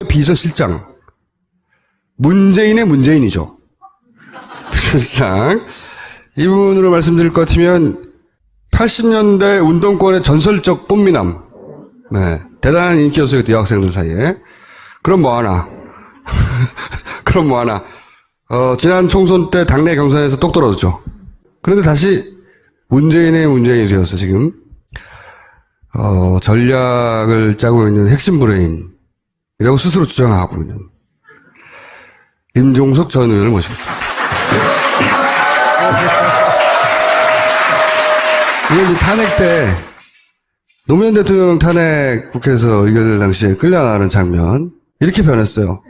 비서실장. 문재인의 문재인이죠. 비서실장. 이분으로 말씀드릴 것 같으면 80년대 운동권의 전설적 뽐미남. 네. 대단한 인기였어요, 그때 여학생들 사이에. 그럼 뭐하나. 그럼 뭐하나. 지난 총선 때 당내 경선에서 똑 떨어졌죠. 그런데 다시 문재인의 문재인이 되어서 지금, 전략을 짜고 있는 핵심 브레인이라고 스스로 주장하고 있는 임종석 전 의원을 모시겠습니다. 이게 이제 탄핵 때 노무현 대통령 탄핵 국회에서 의결될 당시에 끌려나가는 장면 이렇게 변했어요.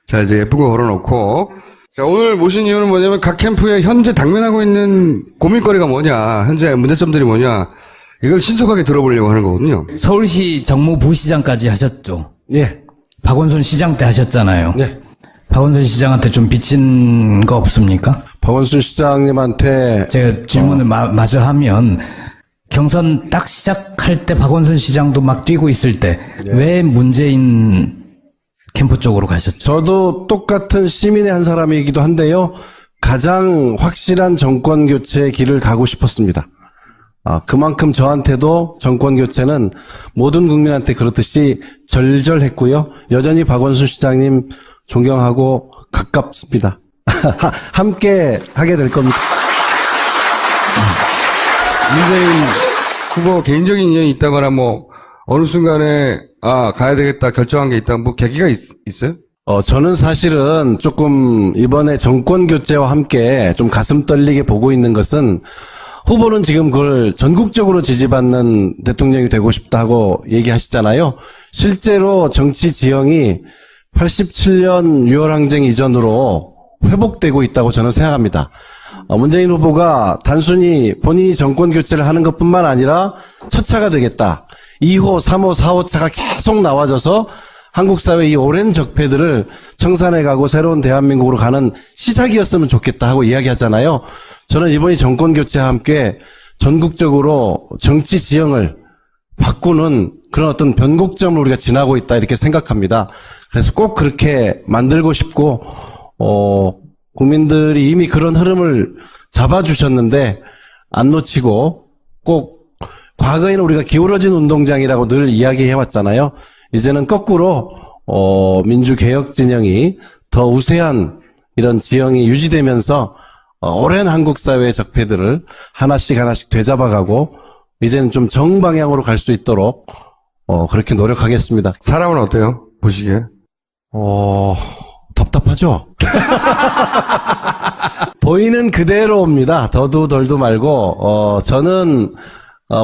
자, 이제 예쁜 거 걸어놓고, 자, 오늘 모신 이유는 뭐냐면 각 캠프에 현재 당면하고 있는 고민거리가 뭐냐, 현재 문제점들이 뭐냐, 이걸 신속하게 들어보려고 하는 거거든요. 서울시 정무부시장까지 하셨죠? 예. 박원순 시장 때 하셨잖아요. 네. 박원순 시장한테 좀 빚진 거 없습니까? 박원순 시장님한테 제가 질문을 마저 하면, 경선 딱 시작할 때 박원순 시장도 막 뛰고 있을 때, 왜 문재인 캠프 쪽으로 가셨죠? 저도 똑같은 시민의 한 사람이기도 한데요. 가장 확실한 정권 교체의 길을 가고 싶었습니다. 그만큼 저한테도 정권 교체는 모든 국민한테 그렇듯이 절절했고요. 여전히 박원순 시장님 존경하고 가깝습니다. 함께 하게 될 겁니다. 문재인 후보 개인적인 인연이 있다거나 뭐 어느 순간에 가야 되겠다 결정한 게 있다 뭐 계기가 있어요? 저는 사실은 조금 이번에 정권 교체와 함께 좀 가슴 떨리게 보고 있는 것은 후보는 지금 그걸 전국적으로 지지받는 대통령이 되고 싶다 하고 얘기하시잖아요. 실제로 정치 지형이 87년 6월 항쟁 이전으로 회복되고 있다고 저는 생각합니다. 문재인 후보가 단순히 본인이 정권 교체를 하는 것뿐만 아니라 첫 차가 되겠다. 2호, 3호, 4호 차가 계속 나와져서 한국 사회 이 오랜 적폐들을 청산해 가고 새로운 대한민국으로 가는 시작이었으면 좋겠다 하고 이야기하잖아요. 저는 이번이 정권 교체와 함께 전국적으로 정치 지형을 바꾸는 그런 어떤 변곡점을 우리가 지나고 있다 이렇게 생각합니다. 그래서 꼭 그렇게 만들고 싶고 국민들이 이미 그런 흐름을 잡아주셨는데 안 놓치고 꼭 과거에는 우리가 기울어진 운동장이라고 늘 이야기해왔잖아요. 이제는 거꾸로 민주개혁 진영이 더 우세한 이런 지형이 유지되면서 오랜 한국 사회의 적폐들을 하나씩 하나씩 되잡아가고 이제는 좀 정방향으로 갈 수 있도록 그렇게 노력하겠습니다. 사람은 어때요? 보시기에? 답답하죠? 보이는 그대로입니다. 더도 덜도 말고 저는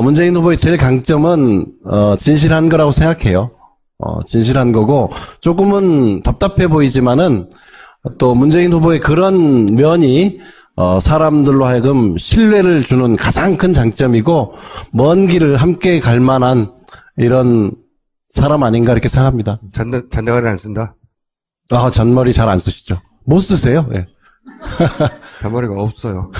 문재인 후보의 제일 강점은 진실한 거라고 생각해요. 진실한 거고 조금은 답답해 보이지만은 또 문재인 후보의 그런 면이 사람들로 하여금 신뢰를 주는 가장 큰 장점이고 먼 길을 함께 갈 만한 이런 사람 아닌가 이렇게 생각합니다. 잔대가리 안 쓴다? 잔머리 잘 안 쓰시죠? 못 쓰세요? 예. 잔머리가 없어요.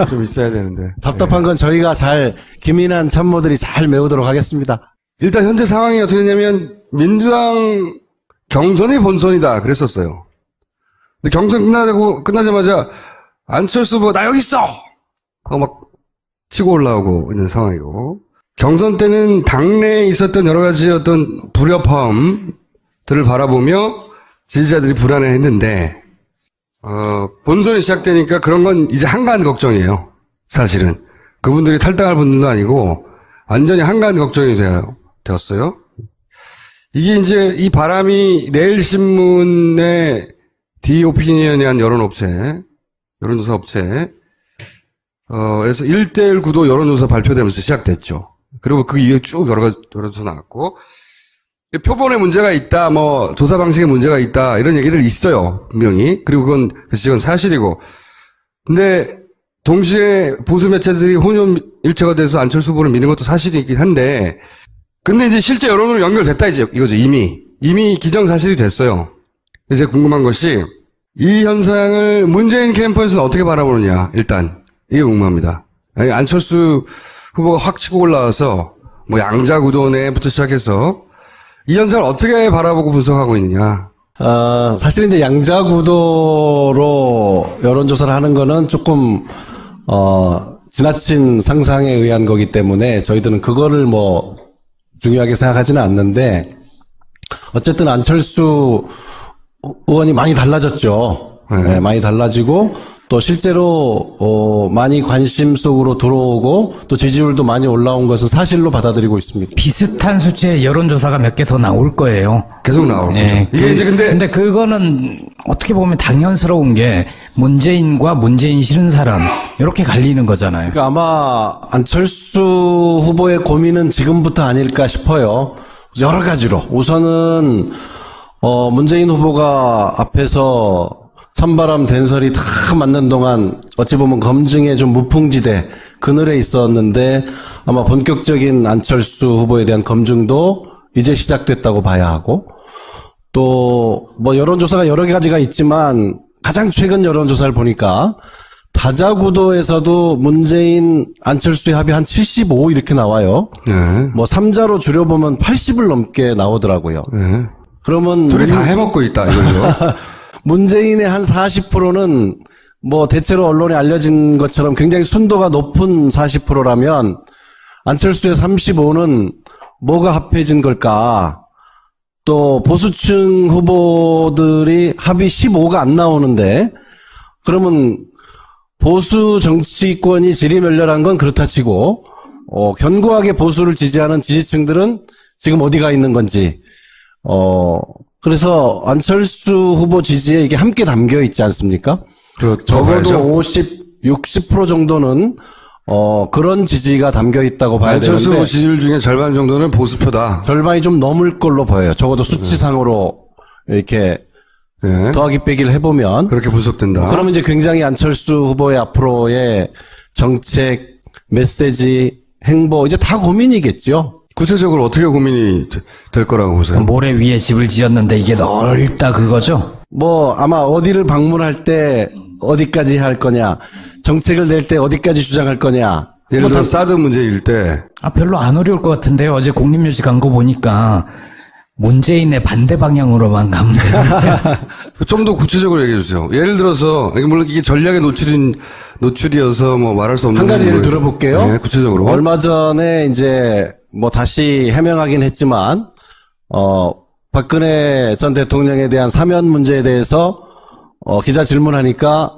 좀 있어야 되는데. 답답한 건 저희가 잘 기민한 참모들이 잘 메우도록 하겠습니다. 일단 현재 상황이 어떻게 되냐면 민주당 경선이 본선이다 그랬었어요. 근데 경선 끝나자마자 안철수 후보가 나 여기 있어! 하고 막 치고 올라오고 있는 상황이고, 경선 때는 당내에 있었던 여러 가지 어떤 불협화음들을 바라보며 지지자들이 불안해했는데 본선이 시작되니까 그런 건 이제 한가한 걱정이에요. 사실은 그분들이 탈당할 분들도 아니고 완전히 한가한 걱정이 되었어요. 이게 이제 이 바람이 내일신문의 디오피니언이란 여론조사 업체 에서 1대1 구도 여론조사 발표되면서 시작됐죠. 그리고 그 이후에 쭉 여러 가지 여론조사 나왔고, 표본에 문제가 있다, 뭐 조사 방식에 문제가 있다 이런 얘기들 있어요, 분명히. 그리고 그건 사실이고. 근데 동시에 보수 매체들이 혼연일체가 돼서 안철수 후보를 미는 것도 사실이긴 한데, 근데 이제 실제 여론으로 연결됐다 이거죠. 이미 기정사실이 됐어요. 이제 궁금한 것이 이 현상을 문재인 캠프에서는 어떻게 바라보느냐, 일단 이게 궁금합니다. 안철수 후보가 확 치고 올라와서 뭐 양자구도 내부터 시작해서 이 현상을 어떻게 바라보고 분석하고 있느냐. 사실 이제 양자구도로 여론조사를 하는 거는 조금, 지나친 상상에 의한 거기 때문에 저희들은 그거를 뭐 중요하게 생각하지는 않는데, 어쨌든 안철수 의원이 많이 달라졌죠. 네, 많이 달라지고, 또 실제로, 많이 관심 속으로 들어오고, 또 지지율도 많이 올라온 것은 사실로 받아들이고 있습니다. 비슷한 수치의 여론조사가 몇 개 더 나올 거예요. 계속 나올 예, 거죠. 이게 이제 근데 그거는 어떻게 보면 당연스러운 게 문재인과 문재인 싫은 사람 이렇게 갈리는 거잖아요. 그러니까 아마 안철수 후보의 고민은 지금부터 아닐까 싶어요. 여러 가지로. 우선은, 문재인 후보가 앞에서 찬바람 된설이 다 맞는 동안 어찌 보면 검증에 좀 무풍지대 그늘에 있었는데 아마 본격적인 안철수 후보에 대한 검증도 이제 시작됐다고 봐야 하고 또 뭐 여론조사가 여러 가지가 있지만 가장 최근 여론조사를 보니까 다자구도에서도 문재인 안철수의 합이 한 75 이렇게 나와요. 네. 뭐 3자로 줄여보면 80을 넘게 나오더라고요. 네. 그러면 둘이 다 해먹고 있다 이거죠. 문재인의 한 40%는 뭐 대체로 언론에 알려진 것처럼 굉장히 순도가 높은 40%라면 안철수의 35는 뭐가 합해진 걸까? 또 보수층 후보들이 합이 15가 안 나오는데 그러면 보수 정치권이 지리멸렬한 건 그렇다 치고 견고하게 보수를 지지하는 지지층들은 지금 어디가 있는 건지 그래서 안철수 후보 지지에 이게 함께 담겨 있지 않습니까? 적어도 50, 60% 정도는 그런 지지가 담겨 있다고 봐야 안철수 되는데 지지율 중에 절반 정도는 보수표다. 절반이 좀 넘을 걸로 보여요. 적어도 수치상으로 이렇게 네. 더하기 빼기를 해보면 그렇게 분석된다. 그러면 이제 굉장히 안철수 후보의 앞으로의 정책, 메시지, 행보 이제 다 고민이겠죠. 구체적으로 어떻게 고민이 될 거라고 보세요? 모래 위에 집을 지었는데 이게 넓다 그거죠? 뭐 아마 어디를 방문할 때 어디까지 할 거냐, 정책을 낼 때 어디까지 주장할 거냐. 예를 들어 사드 문제일 때 별로 안 어려울 것 같은데요. 어제 국립묘지 간 거 보니까 문재인의 반대 방향으로만 가면 되는데. 좀 더 구체적으로 얘기해 주세요. 예를 들어서 이게 물론 이게 전략의 노출이어서 뭐 말할 수 없는 한 가지 예를 부분을- 들어볼게요. 네, 구체적으로. 얼마 전에 이제 뭐 다시 해명하긴 했지만 박근혜 전 대통령에 대한 사면 문제에 대해서 기자 질문하니까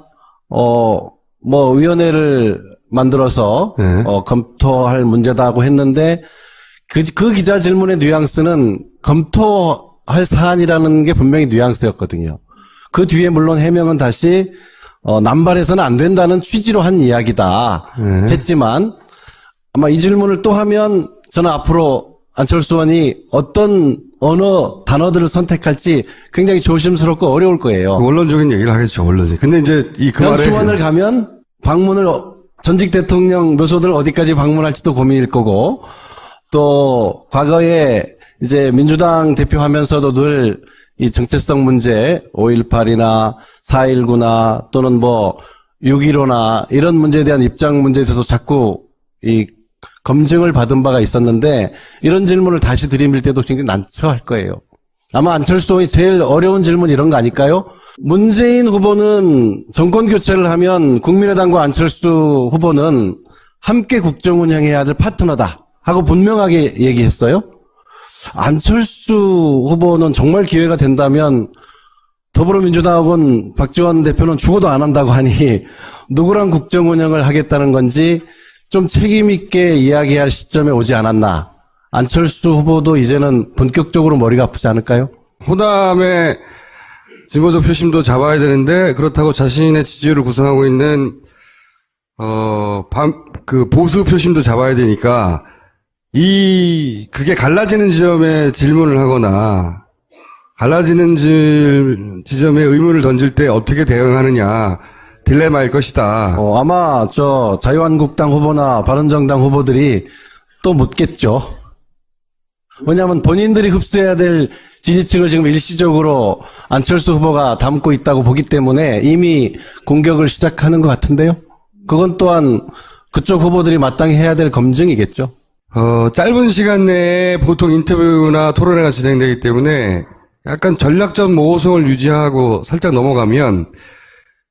뭐 위원회를 만들어서 네. 검토할 문제다고 했는데 그 기자 질문의 뉘앙스는 검토할 사안이라는 게 분명히 뉘앙스였거든요. 그 뒤에 물론 해명은 다시 남발해서는 안 된다는 취지로 한 이야기다 했지만 아마 이 질문을 또 하면 저는 앞으로 안철수 의원이 어떤 언어 단어들을 선택할지 굉장히 조심스럽고 어려울 거예요. 원론적인 얘기를 하겠죠, 원론적인. 근데 이제 그 말에 영수원을 가면 방문을 전직 대통령 묘소들 어디까지 방문할지도 고민일 거고 또 과거에 이제 민주당 대표하면서도 늘 이 정체성 문제 5.18이나 4.19나 또는 뭐 6.15나 이런 문제에 대한 입장 문제에 있어서 자꾸 이 검증을 받은 바가 있었는데 이런 질문을 다시 들이밀 때도 굉장히 난처할 거예요. 아마 안철수 의원이 제일 어려운 질문 이런 거 아닐까요? 문재인 후보는 정권 교체를 하면 국민의당과 안철수 후보는 함께 국정 운영해야 될 파트너다 하고 분명하게 얘기했어요. 안철수 후보는 정말 기회가 된다면 더불어민주당하고는 박지원 대표는 죽어도 안 한다고 하니 누구랑 국정 운영을 하겠다는 건지 좀 책임 있게 이야기할 시점에 오지 않았나. 안철수 후보도 이제는 본격적으로 머리가 아프지 않을까요? 호남의 진보적 표심도 잡아야 되는데 그렇다고 자신의 지지율을 구성하고 있는 그 보수 표심도 잡아야 되니까 그게 갈라지는 지점에 질문을 하거나 갈라지는 지점에 의문을 던질 때 어떻게 대응하느냐 딜레마일 것이다. 아마 자유한국당 후보나 바른정당 후보들이 또 묻겠죠. 왜냐하면 본인들이 흡수해야 될 지지층을 지금 일시적으로 안철수 후보가 담고 있다고 보기 때문에 이미 공격을 시작하는 것 같은데요. 그건 또한 그쪽 후보들이 마땅히 해야 될 검증이겠죠. 짧은 시간 내에 보통 인터뷰나 토론회가 진행되기 때문에 약간 전략적 모호성을 유지하고 살짝 넘어가면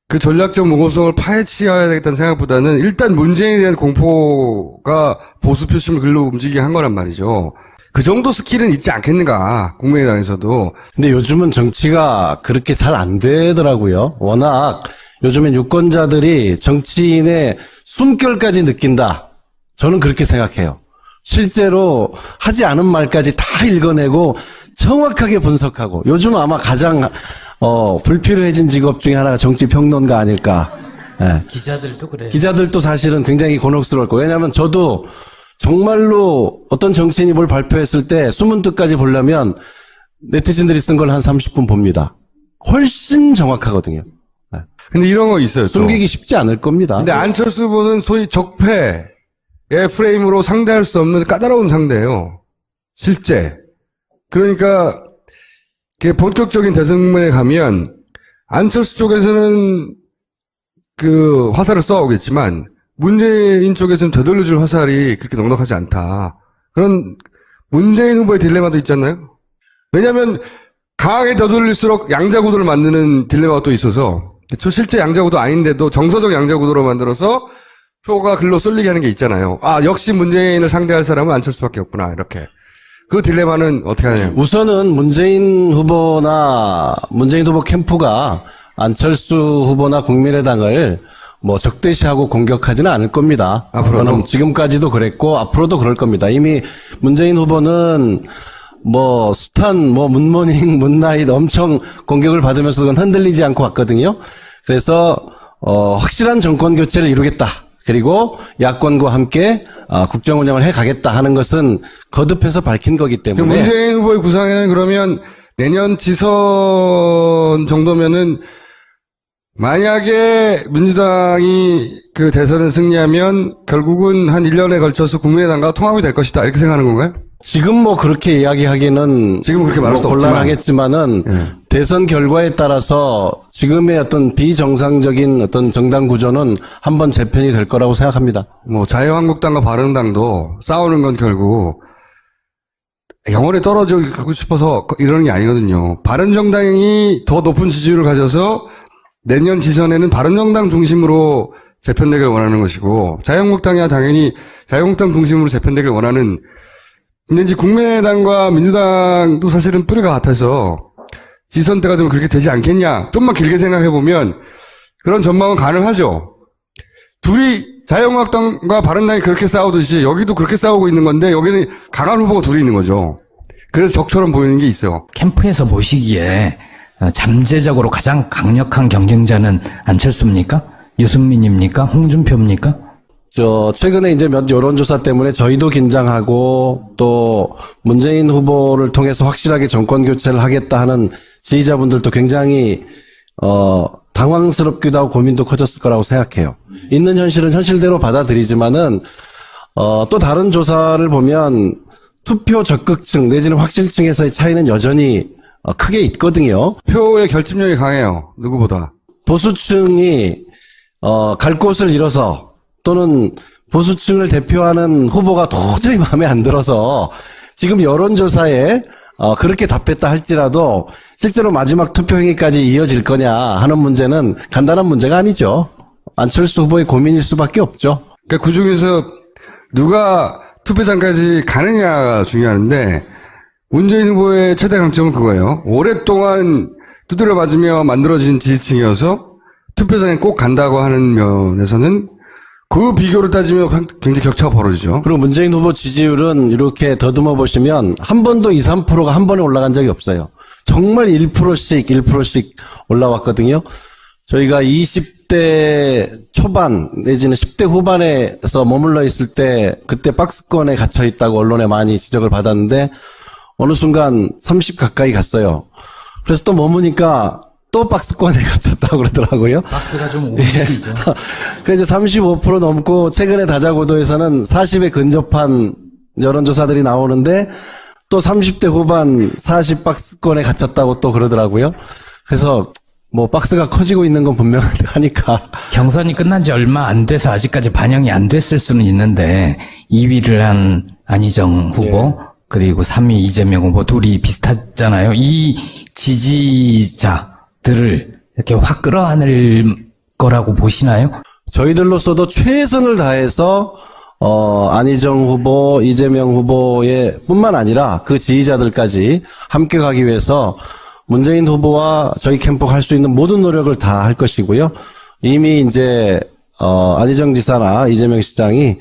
그 전략적 모호성을 파헤쳐야 되겠다는 생각보다는 일단 문재인에 대한 공포가 보수 표심을 글로 움직이게 한 거란 말이죠. 그 정도 스킬은 있지 않겠는가, 국민의당에서도. 근데 요즘은 정치가 그렇게 잘 안 되더라고요. 워낙 요즘엔 유권자들이 정치인의 숨결까지 느낀다. 저는 그렇게 생각해요. 실제로 하지 않은 말까지 다 읽어내고 정확하게 분석하고 요즘 아마 가장 불필요해진 직업 중에 하나가 정치평론가 아닐까. 예. 기자들도 그래요. 기자들도 사실은 굉장히 곤혹스러울 거예요. 왜냐하면 저도 정말로 어떤 정치인이 뭘 발표했을 때 숨은 뜻까지 보려면 네티즌들이 쓴 걸 한 30분 봅니다. 훨씬 정확하거든요. 예. 근데 이런 거 있어요. 또. 숨기기 쉽지 않을 겁니다. 근데 안철수 후보는 소위 적폐의 프레임으로 상대할 수 없는 까다로운 상대예요. 실제. 그러니까 본격적인 대선 국면에 가면 안철수 쪽에서는 그 화살을 쏘아오겠지만 문재인 쪽에서는 되돌려줄 화살이 그렇게 넉넉하지 않다. 그런 문재인 후보의 딜레마도 있잖아요. 왜냐하면 강하게 되돌릴수록 양자구도를 만드는 딜레마가 또 있어서 실제 양자구도 아닌데도 정서적 양자구도로 만들어서 표가 글로 쏠리게 하는 게 있잖아요. 아, 역시 문재인을 상대할 사람은 안철수밖에 없구나. 이렇게. 그 딜레마는 어떻게 하냐면 우선은 문재인 후보 캠프가 안철수 후보나 국민의당을 뭐 적대시하고 공격하지는 않을 겁니다. 앞으로도? 그거는 지금까지도 그랬고 앞으로도 그럴 겁니다. 이미 문재인 후보는 뭐 숱한 뭐 문모닝, 문나잇 엄청 공격을 받으면서 그건 흔들리지 않고 왔거든요. 그래서 확실한 정권 교체를 이루겠다. 그리고 야권과 함께 국정 운영을 해가겠다 하는 것은 거듭해서 밝힌 거기 때문에 문재인 후보의 구상에는 그러면 내년 지선 정도면은 만약에 민주당이 그 대선을 승리하면 결국은 한 1년에 걸쳐서 국민의당과 통합이 될 것이다. 이렇게 생각하는 건가요? 지금 뭐 그렇게 이야기하기는 지금 그렇게 말할 수 없지만. 곤란하겠지만은 예. 대선 결과에 따라서 지금의 어떤 비정상적인 어떤 정당 구조는 한번 재편이 될 거라고 생각합니다. 뭐 자유한국당과 바른당도 싸우는 건 결국 영원히 떨어지고 싶어서 이러는 게 아니거든요. 바른정당이 더 높은 지지율을 가져서 내년 지선에는 바른정당 중심으로 재편되길 원하는 것이고 자유한국당이야 당연히 자유한국당 중심으로 재편되길 원하는. 근데 이제 국민의당과 민주당도 사실은 뿌리가 같아서 지선 때가 좀 그렇게 되지 않겠냐. 좀만 길게 생각해보면 그런 전망은 가능하죠. 둘이 자유한국당과 바른당이 그렇게 싸우듯이 여기도 그렇게 싸우고 있는 건데 여기는 강한 후보가 둘이 있는 거죠. 그래서 적처럼 보이는 게 있어요. 캠프에서 보시기에 잠재적으로 가장 강력한 경쟁자는 안철수입니까? 유승민입니까? 홍준표입니까? 최근에 이제 몇 여론조사 때문에 저희도 긴장하고 또 문재인 후보를 통해서 확실하게 정권 교체를 하겠다 하는 지지자분들도 굉장히, 당황스럽기도 하고 고민도 커졌을 거라고 생각해요. 있는 현실은 현실대로 받아들이지만은, 또 다른 조사를 보면 투표 적극층 내지는 확실층에서의 차이는 여전히 크게 있거든요. 표의 결집력이 강해요. 누구보다. 보수층이, 갈 곳을 잃어서 또는 보수층을 대표하는 후보가 도저히 마음에 안 들어서 지금 여론조사에 그렇게 답했다 할지라도 실제로 마지막 투표 행위까지 이어질 거냐 하는 문제는 간단한 문제가 아니죠. 안철수 후보의 고민일 수밖에 없죠. 그러니까 그 중에서 누가 투표장까지 가느냐가 중요한데 문재인 후보의 최대 강점은 그거예요. 오랫동안 두드려 맞으며 만들어진 지지층이어서 투표장에 꼭 간다고 하는 면에서는 그 비교를 따지면 굉장히 격차가 벌어지죠. 그리고 문재인 후보 지지율은 이렇게 더듬어 보시면 한 번도 2, 3%가 한 번에 올라간 적이 없어요. 정말 1%씩 올라왔거든요. 저희가 20대 초반 내지는 10대 후반에서 머물러 있을 때 그때 박스권에 갇혀 있다고 언론에 많이 지적을 받았는데 어느 순간 30 가까이 갔어요. 그래서 또 머무니까 또 박스권에 갇혔다고 그러더라고요. 박스가 좀 움직이죠. 그래서 35% 넘고 최근에 다자고도에서는 40에 근접한 여론조사들이 나오는데 또 30대 후반 40 박스권에 갇혔다고 또 그러더라고요. 그래서 뭐 박스가 커지고 있는 건 분명하니까. 경선이 끝난 지 얼마 안 돼서 아직까지 반영이 안 됐을 수는 있는데 2위를 한 안희정 후보 그리고 3위 이재명 후보 둘이 비슷하잖아요. 이 지지자들을 이렇게 확 끌어안을 거라고 보시나요? 저희들로서도 최선을 다해서 안희정 후보, 이재명 후보의 뿐만 아니라 그 지지자들까지 함께 가기 위해서 문재인 후보와 저희 캠프가 할 수 있는 모든 노력을 다 할 것이고요. 이미 이제 안희정 지사나 이재명 시장이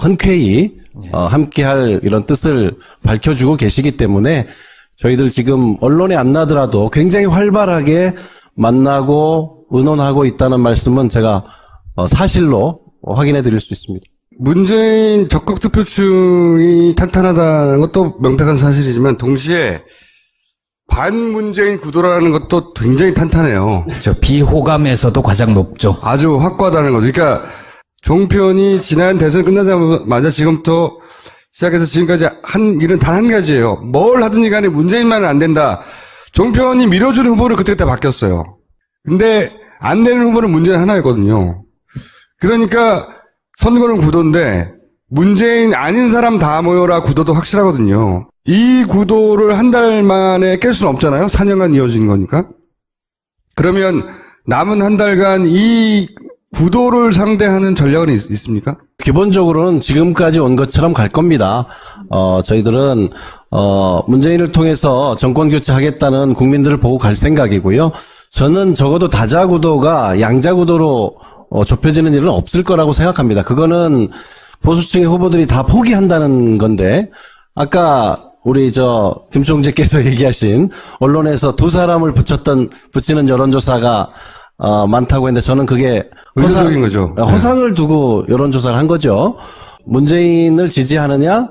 흔쾌히 함께 할 이런 뜻을 밝혀주고 계시기 때문에 저희들 지금 언론에 안 나더라도 굉장히 활발하게 만나고 의논하고 있다는 말씀은 제가 사실로 확인해 드릴 수 있습니다. 문재인 적극 투표층이 탄탄하다는 것도 명백한 사실이지만 동시에 반문재인 구도라는 것도 굉장히 탄탄해요. 저 비호감에서도 가장 높죠. 아주 확고하다는 거죠. 그러니까 종편이 지난 대선 끝나자마자 지금부터 시작해서 지금까지 한 일은 단 한 가지예요. 뭘 하든지 간에 문재인만은 안 된다. 종편이 밀어주는 후보는 그때그때 바뀌었어요. 근데 안 되는 후보는 문재인 하나였거든요. 그러니까 선거는 구도인데 문재인 아닌 사람 다 모여라 구도도 확실하거든요. 이 구도를 한 달 만에 깰 수는 없잖아요. 4년간 이어진 거니까. 그러면 남은 한 달간 이 구도를 상대하는 전략은 있습니까? 기본적으로는 지금까지 온 것처럼 갈 겁니다. 저희들은 문재인을 통해서 정권 교체하겠다는 국민들을 보고 갈 생각이고요. 저는 적어도 다자구도가 양자구도로 좁혀지는 일은 없을 거라고 생각합니다. 그거는 보수층의 후보들이 다 포기한다는 건데, 아까 우리 김총재께서 얘기하신 언론에서 두 사람을 붙이는 여론조사가 많다고 했는데 저는 그게 의도적인 거죠. 허상을 두고 여론조사를 한 거죠. 문재인을 지지하느냐,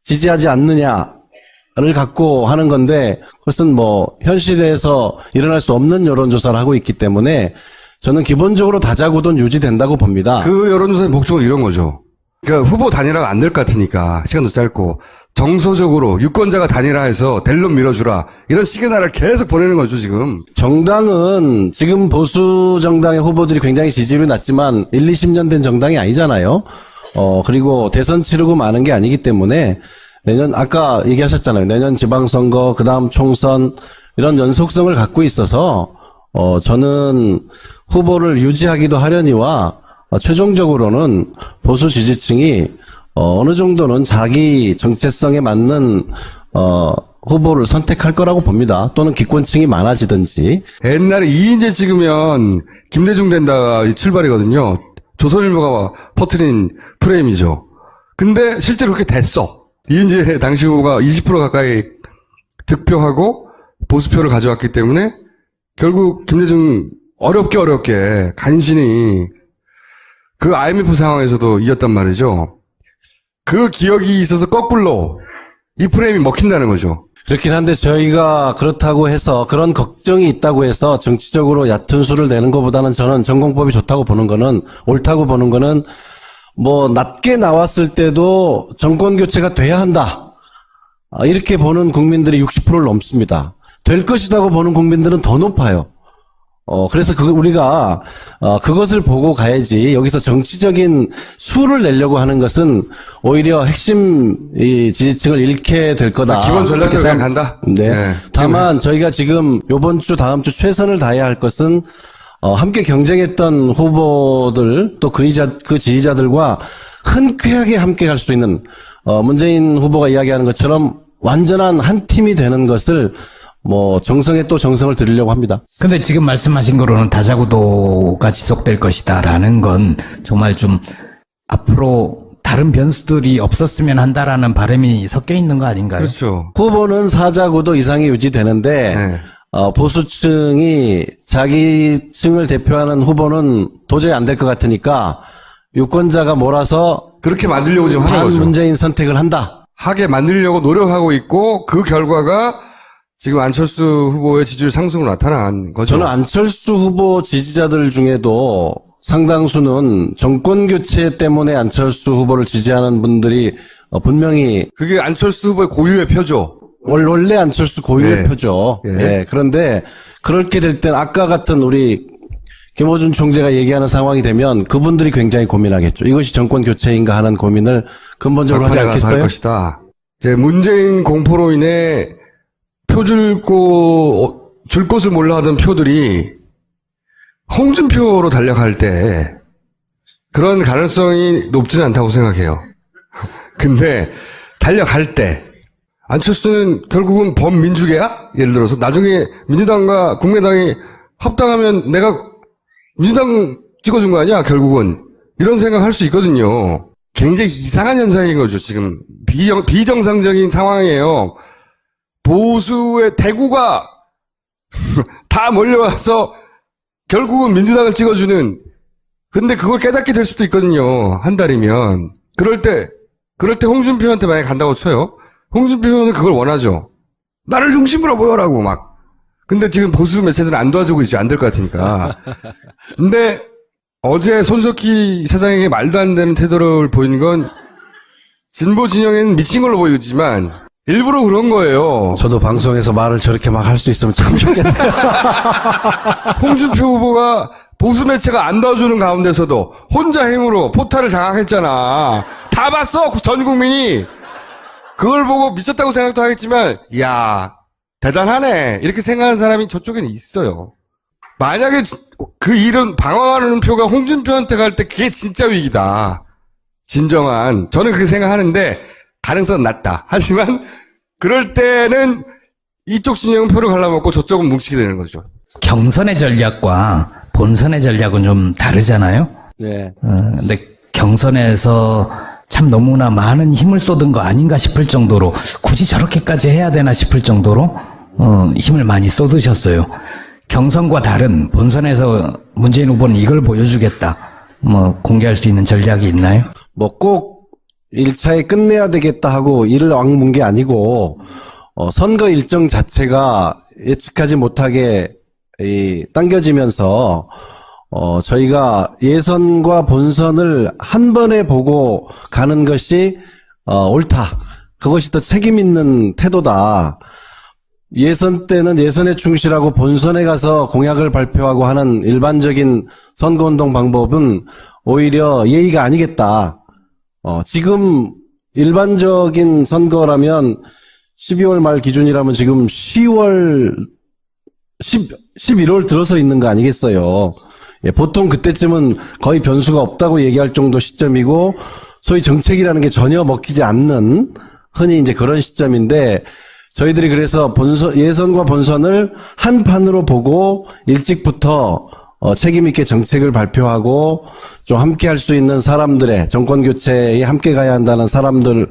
지지하지 않느냐를 갖고 하는 건데 그것은 현실에서 일어날 수 없는 여론조사를 하고 있기 때문에 저는 기본적으로 다자구도는 유지된다고 봅니다. 그 여론조사의 목적은 이런 거죠. 그러니까 후보 단일화가 안 될 것 같으니까 시간도 짧고 정서적으로 유권자가 단일화해서 될 놈 밀어주라 이런 시그널을 계속 보내는 거죠 지금. 정당은 지금 보수 정당의 후보들이 굉장히 지지율이 낮지만 1, 20년 된 정당이 아니잖아요. 그리고 대선 치르고 마는 게 아니기 때문에 내년 아까 얘기하셨잖아요. 내년 지방선거 그다음 총선 이런 연속성을 갖고 있어서 저는 후보를 유지하기도 하려니와 최종적으로는 보수 지지층이 어느 정도는 자기 정체성에 맞는 후보를 선택할 거라고 봅니다. 또는 기권층이 많아지든지. 옛날에 이인재 찍으면 김대중 된다 출발이거든요. 조선일보가 퍼뜨린 프레임이죠. 근데 실제로 그렇게 됐어. 이인재 당시 후보가 20% 가까이 득표하고 보수표를 가져왔기 때문에 결국 김대중 어렵게 간신히 그 IMF 상황에서도 이겼단 말이죠. 그 기억이 있어서 거꾸로 이 프레임이 먹힌다는 거죠. 그렇긴 한데 저희가 그렇다고 해서 그런 걱정이 있다고 해서 정치적으로 얕은 수를 내는 것보다는 저는 전공법이 좋다고 보는 거는 옳다고 보는 거는 낮게 나왔을 때도 정권 교체가 돼야 한다. 이렇게 보는 국민들이 60%를 넘습니다. 될 것이라고 보는 국민들은 더 높아요. 그래서 우리가 그것을 보고 가야지 여기서 정치적인 수를 내려고 하는 것은 오히려 핵심 이 지지층을 잃게 될 거다. 기본 전략대로 그냥 간다. 네. 네. 다만 저희가 지금 요번 주 다음 주 최선을 다해야 할 것은 함께 경쟁했던 후보들 또 그 지지자들과 흔쾌하게 함께 갈 수 있는 문재인 후보가 이야기하는 것처럼 완전한 한 팀이 되는 것을 정성에 또 정성을 들이려고 합니다. 근데 지금 말씀하신 거로는 다자구도가 지속될 것이다라는 건 정말 좀 앞으로 다른 변수들이 없었으면 한다라는 바람이 섞여 있는 거 아닌가요? 그렇죠. 후보는 사자구도 이상이 유지되는데 네. 보수층이 자기 층을 대표하는 후보는 도저히 안 될 것 같으니까 유권자가 몰아서 그렇게 만들려고 지금 하는 거죠. 반문재인 선택을 한다. 하게 만들려고 노력하고 있고 그 결과가 지금 안철수 후보의 지지율 상승으로 나타난 거죠. 저는 안철수 후보 지지자들 중에도 상당수는 정권 교체 때문에 안철수 후보를 지지하는 분들이 분명히 그게 안철수 후보의 고유의 표죠. 원래 안철수 고유의 예. 표죠. 예. 예. 그런데 그렇게 될 땐 아까 같은 우리 김어준 총재가 얘기하는 상황이 되면 그분들이 굉장히 고민하겠죠. 이것이 정권 교체인가 하는 고민을 근본적으로 하지 막판에 가서 할 않겠어요? 것이다. 이제 문재인 공포로 인해 줄 곳을 몰라 하던 표들이 홍준표로 달려갈 때 그런 가능성이 높지는 않다고 생각해요. 근데 달려갈 때 안철수는 결국은 범민주계야? 예를 들어서 나중에 민주당과 국민의당이 합당하면 내가 민주당 찍어준 거 아니야? 결국은 이런 생각할 수 있거든요. 굉장히 이상한 현상인 거죠. 지금 비정상적인 상황이에요. 보수의 대구가 다 몰려와서 결국은 민주당을 찍어주는. 근데 그걸 깨닫게 될 수도 있거든요. 한 달이면. 그럴 때 홍준표한테 만약에 간다고 쳐요. 홍준표는 그걸 원하죠. 나를 중심으로 모여라고 막. 근데 지금 보수 매체들은 안 도와주고 있죠. 안 될 것 같으니까. 근데 어제 손석희 사장에게 말도 안 되는 태도를 보이는 건 진보 진영에는 미친 걸로 보이지만 일부러 그런 거예요. 저도 방송에서 말을 저렇게 막 할 수 있으면 참 좋겠네요. 홍준표 후보가 보수 매체가 안 도와주는 가운데서도 혼자 힘으로 포탈을 장악했잖아. 다 봤어, 전 국민이. 그걸 보고 미쳤다고 생각도 하겠지만, 이야, 대단하네. 이렇게 생각하는 사람이 저쪽에는 있어요. 만약에 그 일은 방황하는 표가 홍준표한테 갈 때 그게 진짜 위기다. 진정한. 저는 그렇게 생각하는데, 가능성은 낮다. 하지만, 그럴 때는 이쪽 진영은 표를 갈라먹고 저쪽은 뭉치게 되는 거죠. 경선의 전략과 본선의 전략은 좀 다르잖아요. 네. 근데 경선에서 참 너무나 많은 힘을 쏟은 거 아닌가 싶을 정도로 굳이 저렇게까지 해야 되나 싶을 정도로 힘을 많이 쏟으셨어요. 경선과 다른 본선에서 문재인 후보는 이걸 보여주겠다. 뭐 공개할 수 있는 전략이 있나요? 뭐 꼭 1차에 끝내야 되겠다 하고 이를 악문 게 아니고 선거 일정 자체가 예측하지 못하게 당겨지면서 저희가 예선과 본선을 한 번에 보고 가는 것이 옳다. 그것이 더 책임 있는 태도다. 예선 때는 예선에 충실하고 본선에 가서 공약을 발표하고 하는 일반적인 선거운동 방법은 오히려 예의가 아니겠다. 지금 일반적인 선거라면 12월 말 기준이라면 지금 11월 들어서 있는 거 아니겠어요. 예, 보통 그때쯤은 거의 변수가 없다고 얘기할 정도 시점이고 소위 정책이라는 게 전혀 먹히지 않는 흔히 이제 그런 시점인데 저희들이 그래서 예선과 본선을 한 판으로 보고 일찍부터 책임 있게 정책을 발표하고 좀 함께 할 수 있는 사람들의 정권 교체에 함께 가야 한다는 사람들을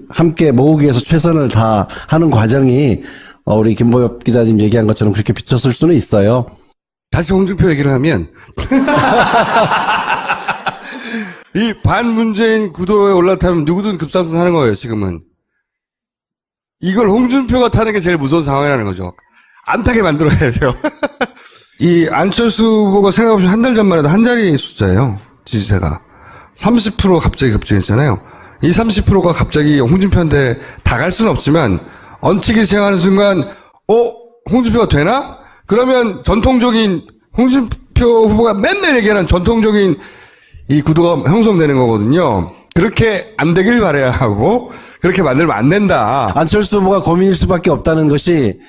함께 모으기 위해서 최선을 다하는 과정이 우리 김보엽 기자님 얘기한 것처럼 그렇게 비쳤을 수는 있어요. 다시 홍준표 얘기를 하면 이 반문재인 구도에 올라타면 누구든 급상승하는 거예요. 지금은 이걸 홍준표가 타는 게 제일 무서운 상황이라는 거죠. 안 타게 만들어야 돼요. 이 안철수 후보가 생각 없이 한 달 전만 해도 한 자리 숫자예요. 지지세가 30% 갑자기 급증했잖아요. 이 30%가 갑자기 홍준표한테 다 갈 수는 없지만 얹히기 시작하는 순간 홍준표가 되나? 그러면 전통적인 홍준표 후보가 맨날 얘기하는 전통적인 이 구도가 형성되는 거거든요. 그렇게 안 되길 바라야 하고 그렇게 만들면 안 된다. 안철수 후보가 고민일 수밖에 없다는 것이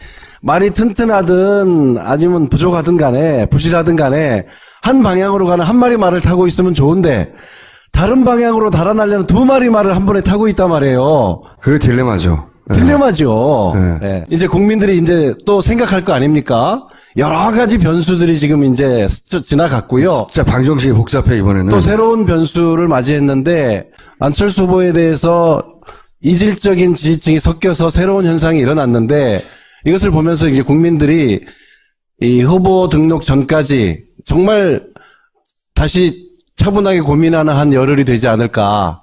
말이 튼튼하든 아니면 부족하든 간에 부실하든 간에 한 방향으로 가는 한 마리 말을 타고 있으면 좋은데 다른 방향으로 달아나려는 두 마리 말을 한 번에 타고 있단 말이에요. 그게 딜레마죠. 딜레마죠. 네. 네. 이제 국민들이 이제 또 생각할 거 아닙니까? 여러 가지 변수들이 지금 이제 지나갔고요. 진짜 방정식이 복잡해 이번에는. 또 새로운 변수를 맞이했는데 안철수 후보에 대해서 이질적인 지지층이 섞여서 새로운 현상이 일어났는데 이것을 보면서 이제 국민들이 이 후보 등록 전까지 정말 다시 차분하게 고민하는 한 열흘이 되지 않을까.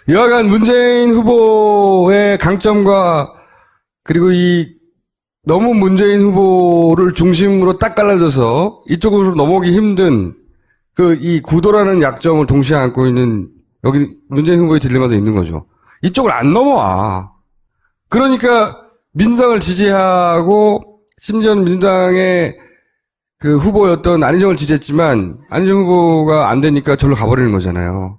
여하간 문재인 후보의 강점과 그리고 이 너무 문재인 후보를 중심으로 딱 갈라져서 이쪽으로 넘어오기 힘든 이 구도라는 약점을 동시에 안고 있는 여기 문재인 후보의 딜레마도 있는 거죠. 이쪽을 안 넘어와. 그러니까 민주당을 지지하고 심지어는 민주당의 그 후보였던 안희정을 지지했지만 안희정 후보가 안 되니까 절로 가버리는 거잖아요.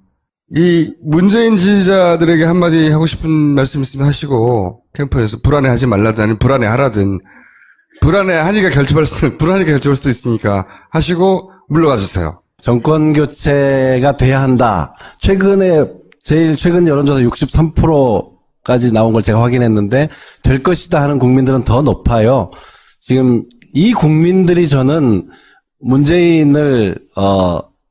이 문재인 지지자들에게 한마디 하고 싶은 말씀 있으면 하시고 캠프에서 불안해하지 말라든 아니면 불안해하라든 불안해하니까 불안하니까 결집할 수도 있으니까 하시고 물러가 주세요. 정권 교체가 돼야 한다. 제일 최근 여론조사 63%까지 나온 걸 제가 확인했는데 될 것이다 하는 국민들은 더 높아요. 지금 이 국민들이 저는 문재인을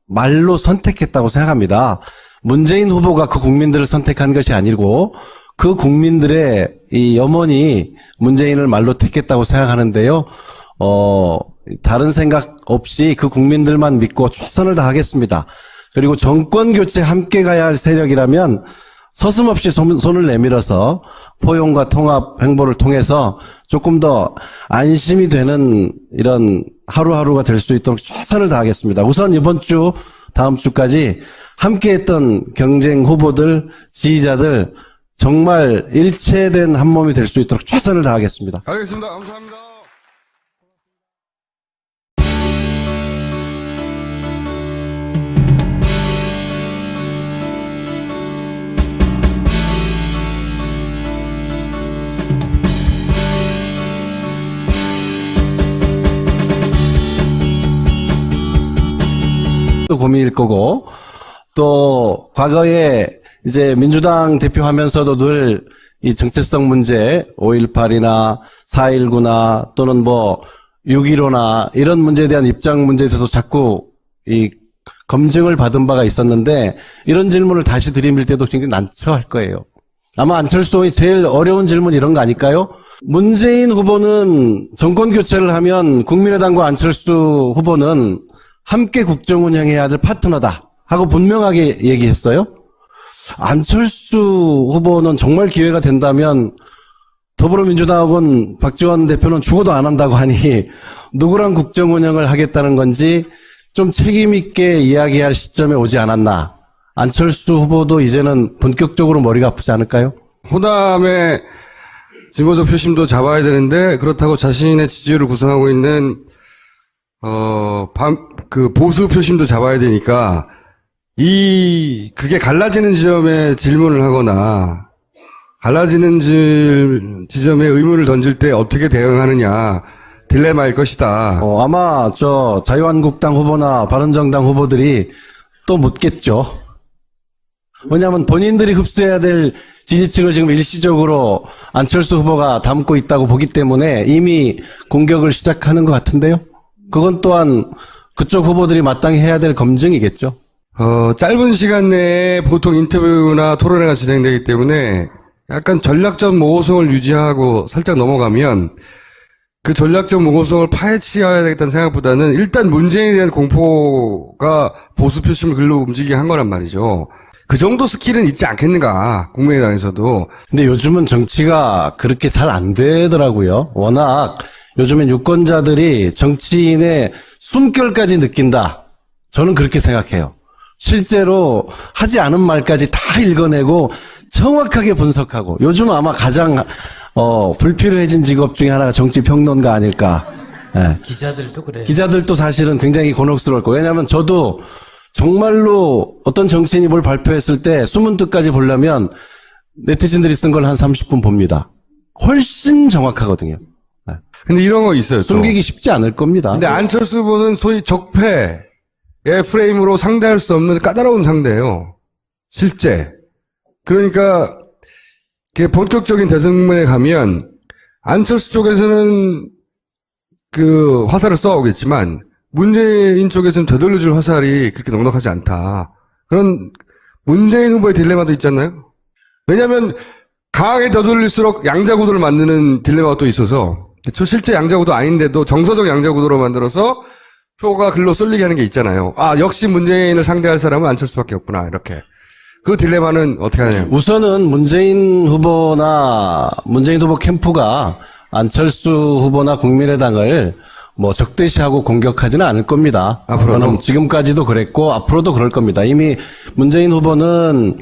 말로 선택했다고 생각합니다. 문재인 후보가 그 국민들을 선택한 것이 아니고 그 국민들의 이 염원이 문재인을 말로 택했다고 생각하는데요. 다른 생각 없이 그 국민들만 믿고 최선을 다하겠습니다. 그리고 정권 교체 함께 가야 할 세력이라면 서슴없이 손을 내밀어서 포용과 통합 행보를 통해서 조금 더 안심이 되는 이런 하루하루가 될 수 있도록 최선을 다하겠습니다. 우선 이번 주, 다음 주까지 함께했던 경쟁 후보들, 지지자들 정말 일체된 한 몸이 될 수 있도록 최선을 다하겠습니다. 알겠습니다. 감사합니다. 또 고민일 거고, 또 과거에 이제 민주당 대표하면서도 늘 이 정체성 문제 5.18이나 4.19나 또는 뭐 6.15나 이런 문제에 대한 입장 문제에 있어서 자꾸 이 검증을 받은 바가 있었는데 이런 질문을 다시 드릴 때도 굉장히 난처할 거예요. 아마 안철수 의원이 제일 어려운 질문 이런 거 아닐까요? 문재인 후보는 정권 교체를 하면 국민의당과 안철수 후보는 함께 국정 운영해야 될 파트너다 하고 분명하게 얘기했어요. 안철수 후보는 정말 기회가 된다면 더불어민주당하고는 박지원 대표는 죽어도 안 한다고 하니 누구랑 국정 운영을 하겠다는 건지 좀 책임 있게 이야기할 시점에 오지 않았나. 안철수 후보도 이제는 본격적으로 머리가 아프지 않을까요? 호남의 진보적 표심도 잡아야 되는데 그렇다고 자신의 지지율을 구성하고 있는 그 보수 표심도 잡아야 되니까 그게 갈라지는 지점에 질문을 하거나 갈라지는 지점에 의문을 던질 때 어떻게 대응하느냐 딜레마일 것이다. 아마 자유한국당 후보나 바른정당 후보들이 또 묻겠죠. 왜냐하면 본인들이 흡수해야 될 지지층을 지금 일시적으로 안철수 후보가 담고 있다고 보기 때문에 이미 공격을 시작하는 것 같은데요. 그건 또한 그쪽 후보들이 마땅히 해야 될 검증이겠죠. 짧은 시간 내에 보통 인터뷰나 토론회가 진행되기 때문에 약간 전략적 모호성을 유지하고 살짝 넘어가면 그 전략적 모호성을 파헤쳐야 되겠다는 생각보다는 일단 문재인에 대한 공포가 보수 표심을 글로 움직이게 한 거란 말이죠. 그 정도 스킬은 있지 않겠는가, 국민의당에서도. 근데 요즘은 정치가 그렇게 잘 안 되더라고요. 워낙 요즘엔 유권자들이 정치인의 숨결까지 느낀다. 저는 그렇게 생각해요. 실제로 하지 않은 말까지 다 읽어내고 정확하게 분석하고 요즘 아마 가장 불필요해진 직업 중에 하나가 정치평론가 아닐까. 네. 기자들도 그래요. 기자들도 사실은 굉장히 곤혹스러울 거예요. 왜냐하면 저도 정말로 어떤 정치인이 뭘 발표했을 때 숨은 뜻까지 보려면 네티즌들이 쓴 걸 한 30분 봅니다. 훨씬 정확하거든요. 네. 근데 이런 거 있어요. 또. 숨기기 쉽지 않을 겁니다. 근데 안철수 후보는 소위 적폐의 프레임으로 상대할 수 없는 까다로운 상대예요. 실제. 그러니까 본격적인 대승문에 가면 안철수 쪽에서는 그 화살을 쏘아오겠지만 문재인 쪽에서는 되돌려줄 화살이 그렇게 넉넉하지 않다. 그런 문재인 후보의 딜레마도 있잖아요. 왜냐하면 강하게 되돌릴수록 양자구도를 만드는 딜레마가 또 있어서 실제 양자구도 아닌데도 정서적 양자구도로 만들어서 표가 글로 쏠리게 하는 게 있잖아요. 역시 문재인을 상대할 사람은 안철수밖에 없구나 이렇게. 그 딜레마는 어떻게 하냐요? 우선은 문재인 후보 캠프가 안철수 후보나 국민의당을 뭐 적대시하고 공격하지는 않을 겁니다. 앞으로도? 지금까지도 그랬고 앞으로도 그럴 겁니다. 이미 문재인 후보는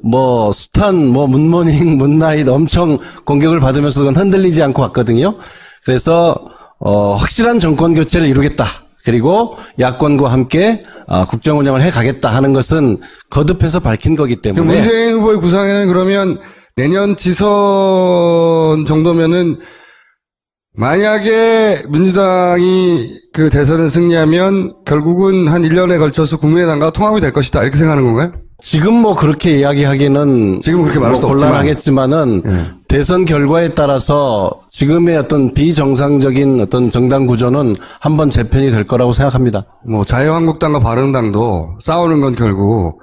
뭐 숱한 문모닝, 문나잇 엄청 공격을 받으면서 그건 흔들리지 않고 왔거든요. 그래서 확실한 정권 교체를 이루겠다. 그리고 야권과 함께 국정 운영을 해가겠다 하는 것은 거듭해서 밝힌 거기 때문에 문재인 후보의 구상에는 그러면 내년 지선 정도면은 만약에 민주당이 그 대선을 승리하면 결국은 한 1년에 걸쳐서 국민의당과 통합이 될 것이다. 이렇게 생각하는 건가요? 지금 뭐 그렇게 이야기하기는 지금 그렇게 말할 수 없지만. 곤란하겠지만은 예. 대선 결과에 따라서 지금의 어떤 비정상적인 어떤 정당 구조는 한번 재편이 될 거라고 생각합니다. 뭐 자유한국당과 바른당도 싸우는 건 결국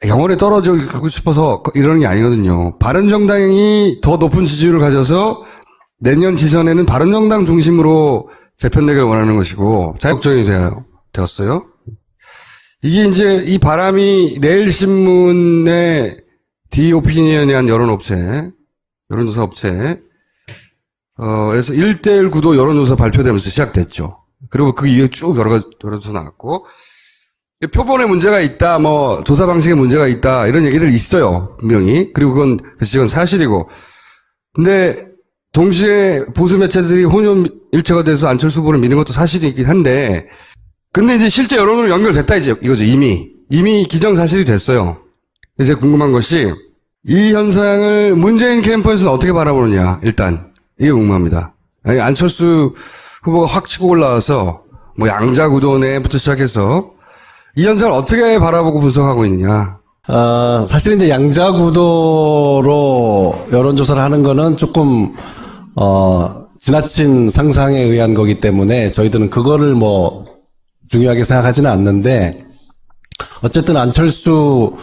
영원히 떨어지고 싶어서 이러는 게 아니거든요. 바른정당이 더 높은 지지율을 가져서 내년 지선에는 바른정당 중심으로 재편되길 원하는 것이고 자유국정이 되었어요. 이게 이제 이 바람이 내일신문의 디오피니언이 한 여론조사 업체, 에서 1대1 구도 여론조사 발표되면서 시작됐죠. 그리고 그 이후에 쭉 여러 여론조사 나왔고, 표본에 문제가 있다, 뭐, 조사 방식에 문제가 있다, 이런 얘기들 있어요. 분명히. 그리고 그건 사실이고. 근데, 동시에 보수 매체들이 혼연일체가 돼서 안철수 후보를 미는 것도 사실이긴 한데, 근데 이제 실제 여론으로 연결됐다, 이거죠, 이미. 이미 기정사실이 됐어요. 이제 궁금한 것이, 이 현상을 문재인 캠프에서는 어떻게 바라보느냐, 일단. 이게 궁금합니다. 아니, 안철수 후보가 확 치고 올라와서, 뭐, 양자구도 내부터 시작해서, 이 현상을 어떻게 바라보고 분석하고 있느냐. 사실 이제 양자구도로 여론조사를 하는 거는 조금, 지나친 상상에 의한 거기 때문에 저희들은 그거를 뭐, 중요하게 생각하지는 않는데, 어쨌든 안철수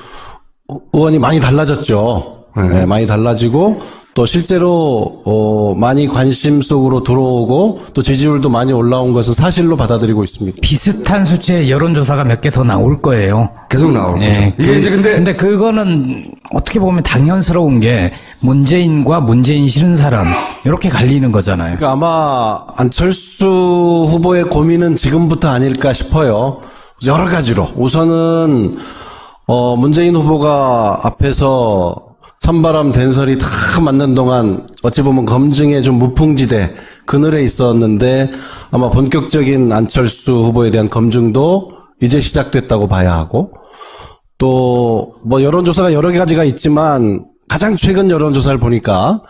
의원이 많이 달라졌죠. 네, 많이 달라지고, 또 실제로, 많이 관심 속으로 들어오고, 또 지지율도 많이 올라온 것은 사실로 받아들이고 있습니다. 비슷한 수치의 여론조사가 몇 개 더 나올 거예요. 계속 나올 거죠. 예, 이게 이제 근데 그거는 어떻게 보면 당연스러운 게 문재인과 문재인 싫은 사람 이렇게 갈리는 거잖아요. 그러니까 아마 안철수 후보의 고민은 지금부터 아닐까 싶어요. 여러 가지로. 우선은, 문재인 후보가 앞에서 찬바람 된설이 다 맞는 동안 어찌 보면 검증의 좀 무풍지대 그늘에 있었는데 아마 본격적인 안철수 후보에 대한 검증도 이제 시작됐다고 봐야 하고 또 뭐 여론조사가 여러 가지가 있지만 가장 최근 여론조사를 보니까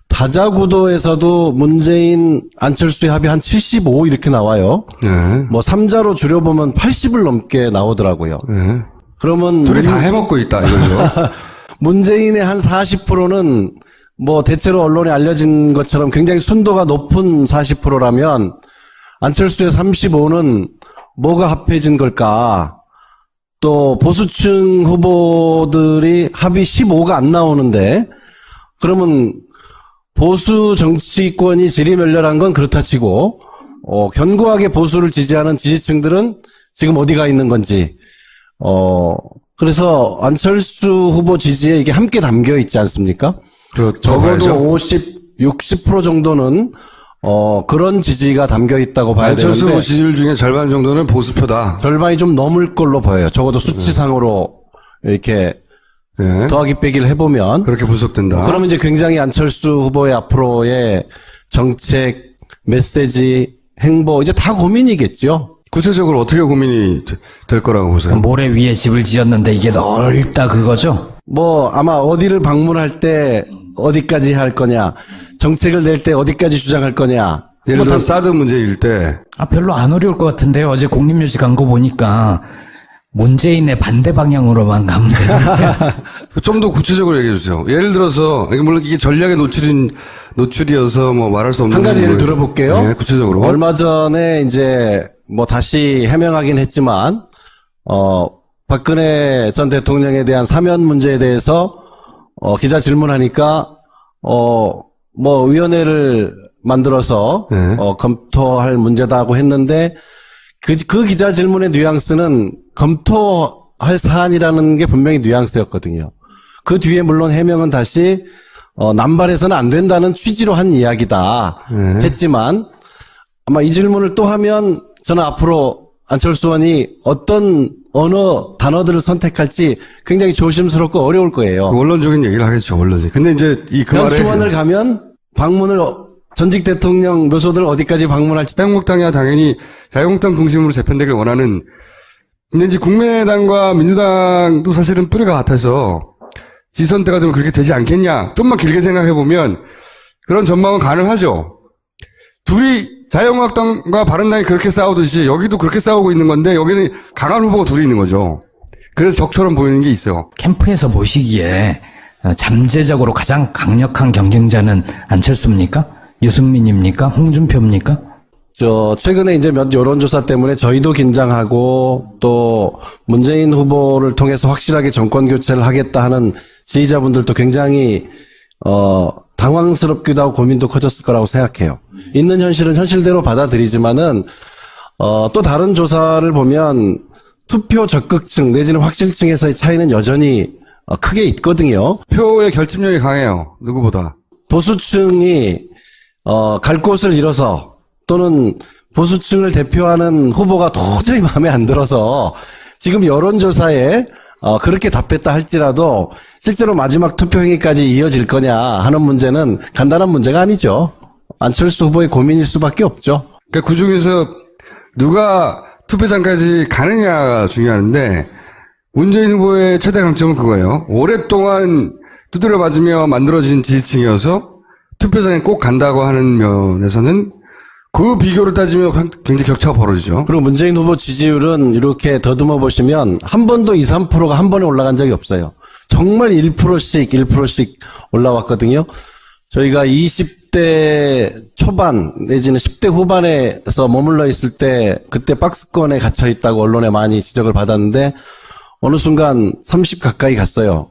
다자구도에서도 문재인 안철수의 합이 한 75 이렇게 나와요. 네. 뭐 3자로 줄여보면 80을 넘게 나오더라고요. 네. 그러면 둘이 다 해먹고 있다, 이거죠. 문재인의 한 40%는 뭐 대체로 언론에 알려진 것처럼 굉장히 순도가 높은 40%라면 안철수의 35는 뭐가 합해진 걸까? 또 보수층 후보들이 합이 15가 안 나오는데 그러면 보수 정치권이 지리멸렬한 건 그렇다 치고 견고하게 보수를 지지하는 지지층들은 지금 어디가 있는 건지 그래서 안철수 후보 지지에 이게 함께 담겨 있지 않습니까? 적어도 50, 60% 정도는 그런 지지가 담겨 있다고 봐야 안철수 되는데 후보 지지율 중에 절반 정도는 보수표다. 절반이 좀 넘을 걸로 보여요. 적어도 수치상으로 이렇게 네. 더하기 빼기를 해보면 그렇게 분석된다. 그러면 이제 굉장히 안철수 후보의 앞으로의 정책, 메시지, 행보 이제 다 고민이겠죠. 구체적으로 어떻게 고민이 될 거라고 보세요? 모래 위에 집을 지었는데 이게 넓다 그거죠? 뭐 아마 어디를 방문할 때 어디까지 할 거냐, 정책을 낼 때 어디까지 주장할 거냐. 예를 들어 사드 문제일 때 별로 안 어려울 것 같은데요. 어제 국립뉴스 간 거 보니까 문재인의 반대 방향으로만 가면 되는데. 좀 더 구체적으로 얘기해 주세요. 예를 들어서 이게 물론 이게 전략의 노출이어서 뭐 말할 수 없는 한 가지 예를 부분을- 들어볼게요. 네, 구체적으로. 얼마 전에 이제 뭐 다시 해명하긴 했지만 박근혜 전 대통령에 대한 사면 문제에 대해서 기자 질문하니까 뭐 위원회를 만들어서 네. 검토할 문제다고 했는데 그 기자 질문의 뉘앙스는 검토할 사안이라는 게 분명히 뉘앙스였거든요. 그 뒤에 물론 해명은 다시 남발해서는 안 된다는 취지로 한 이야기다 네. 했지만 아마 이 질문을 또 하면 저는 앞으로 안철수 의원이 어떤 언어 단어들을 선택할지 굉장히 조심스럽고 어려울 거예요. 원론적인 얘기를 하겠죠, 원론이. 근데 이제 그 말에 현충원을 가면 방문을 전직 대통령 묘소들 어디까지 방문할지. 자유한국당이야 당연히 자유한국당 중심으로 재편되길 원하는. 근데 이제 국민의당과 민주당도 사실은 뿌리가 같아서 지선 때가 좀 그렇게 되지 않겠냐. 좀만 길게 생각해 보면 그런 전망은 가능하죠. 둘이 자유한국당과 바른당이 그렇게 싸우듯이 여기도 그렇게 싸우고 있는 건데 여기는 강한 후보가 둘이 있는 거죠. 그래서 적처럼 보이는 게 있어요. 캠프에서 보시기에 잠재적으로 가장 강력한 경쟁자는 안철수입니까? 유승민입니까? 홍준표입니까? 최근에 이제 몇 여론조사 때문에 저희도 긴장하고 또 문재인 후보를 통해서 확실하게 정권 교체를 하겠다 하는 지지자분들도 굉장히, 당황스럽기도 하고 고민도 커졌을 거라고 생각해요. 있는 현실은 현실대로 받아들이지만은, 또 다른 조사를 보면 투표 적극층 내지는 확실층에서의 차이는 여전히 크게 있거든요. 표의 결집력이 강해요. 누구보다. 보수층이 갈 곳을 잃어서 또는 보수층을 대표하는 후보가 도저히 마음에 안 들어서 지금 여론조사에 그렇게 답했다 할지라도 실제로 마지막 투표행위까지 이어질 거냐 하는 문제는 간단한 문제가 아니죠. 안철수 후보의 고민일 수밖에 없죠. 그러니까 그중에서 누가 투표장까지 가느냐가 중요한데 문재인 후보의 최대 강점은 그거예요. 오랫동안 두드려 맞으며 만들어진 지지층이어서 투표장에 꼭 간다고 하는 면에서는 그 비교를 따지면 굉장히 격차가 벌어지죠. 그리고 문재인 후보 지지율은 이렇게 더듬어 보시면 한 번도 2, 3%가 한 번에 올라간 적이 없어요. 정말 1%씩 올라왔거든요. 저희가 20대 초반 내지는 10대 후반에서 머물러 있을 때 그때 박스권에 갇혀 있다고 언론에 많이 지적을 받았는데 어느 순간 30 가까이 갔어요.